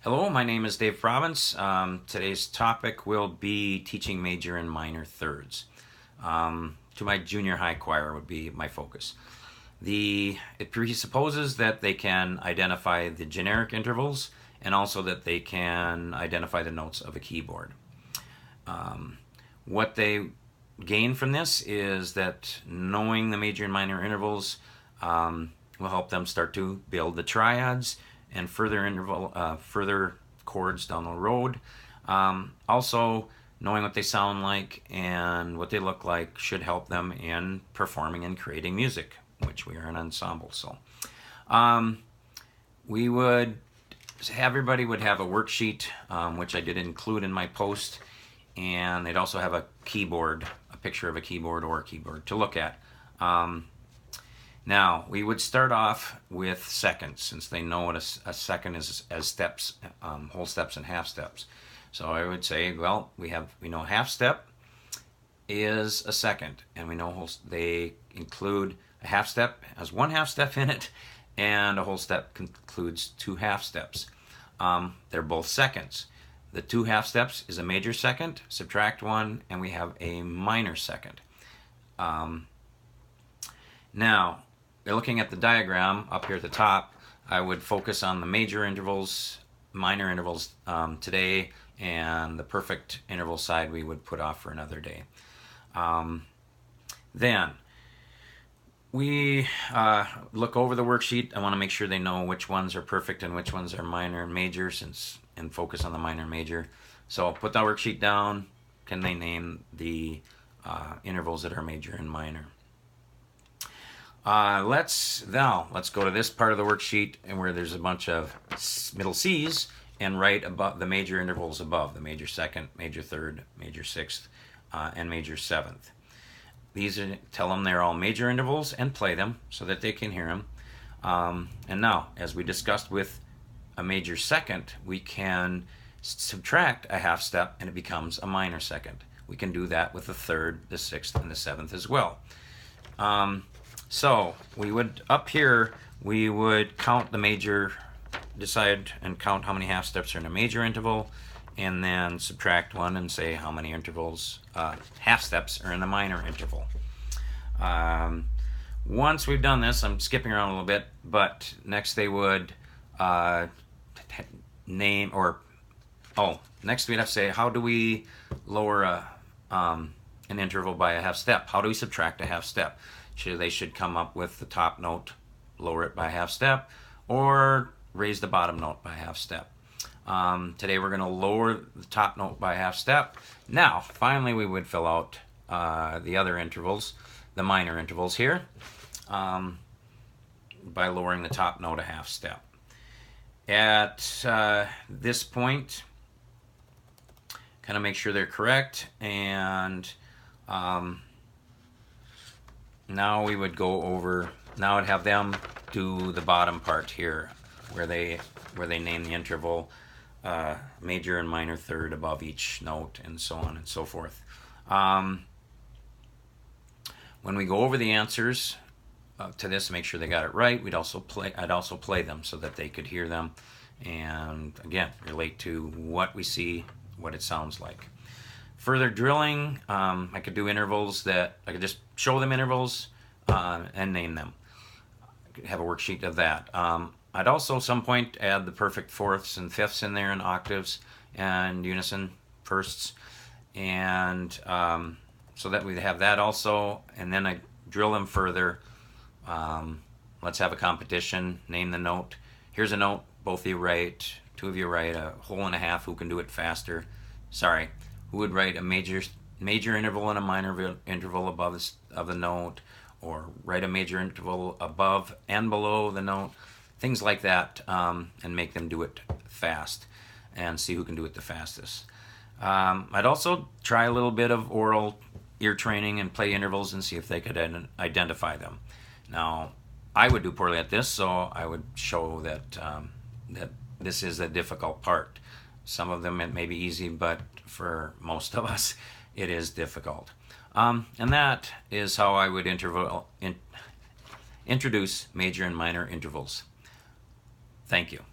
Hello, my name is Dave Provance. Today's topic will be teaching major and minor thirds. To my junior high choir would be my focus. It presupposes that they can identify the generic intervals and also that they can identify the notes of a keyboard. What they gain from this is that knowing the major and minor intervals will help them start to build the triads and further chords down the road. Also, knowing what they sound like and what they look like should help them in performing and creating music, which we are an ensemble. So, everybody would have a worksheet, which I did include in my post, and they'd also have a keyboard, a picture of a keyboard or a keyboard to look at. Now, we would start off with seconds, since they know what a second is as steps, whole steps and half steps. So I would say, well, we know half step is a second, and we know they include a half step has one half step in it, and a whole step includes two half steps. They're both seconds. The two half steps is a major second, subtract one, and we have a minor second. Now, looking at the diagram up here at the top, I would focus on the major intervals, minor intervals today, and the perfect interval side we would put off for another day. Then we look over the worksheet. I want to make sure they know which ones are perfect and which ones are minor and major, and focus on the minor and major. So put that worksheet down. Can they name the intervals that are major and minor? Let's go to this part of the worksheet and where there's a bunch of middle C's, and write above the major intervals above: the major second, major third, major sixth, and major seventh. Tell them they're all major intervals and play them so that they can hear them. And now, as we discussed with a major second, we can subtract a half step and it becomes a minor second. We can do that with the third, the sixth, and the seventh as well. So we would, up here, we would count the major, decide and count how many half steps are in a major interval, and then subtract one and say how many half steps are in the minor interval. Once we've done this, I'm skipping around a little bit, but next they would next we'd have to say, how do we lower an interval by a half step? How do we subtract a half step? They should come up with the top note, lower it by a half step, or raise the bottom note by a half step. Today we're going to lower the top note by a half step. Now, finally, we would fill out the other intervals, the minor intervals here, by lowering the top note a half step. At this point, kind of make sure they're correct, and now we would go over, now I'd have them do the bottom part here, where they name the interval major and minor third above each note, and so on and so forth. When we go over the answers to this, make sure they got it right. I'd also play them so that they could hear them, and again, relate to what we see, what it sounds like. Further drilling, I could do intervals I could just show them intervals and name them. I could have a worksheet of that. I'd also at some point add the perfect fourths and fifths in there, and octaves and unison firsts, and so that we'd have that also. And then I drill them further. Let's have a competition. Name the note. Here's a note. Both of you write. Two of you write a whole and a half. Who can do it faster? Sorry. Who would write a major interval and a minor interval above of the note, or write a major interval above and below the note, things like that, and make them do it fast and see who can do it the fastest. I'd also try a little bit of oral ear training and play intervals and see if they could identify them. Now, I would do poorly at this, so I would show that this is a difficult part. Some of them it may be easy, but for most of us, it is difficult. And that is how I would introduce major and minor intervals. Thank you.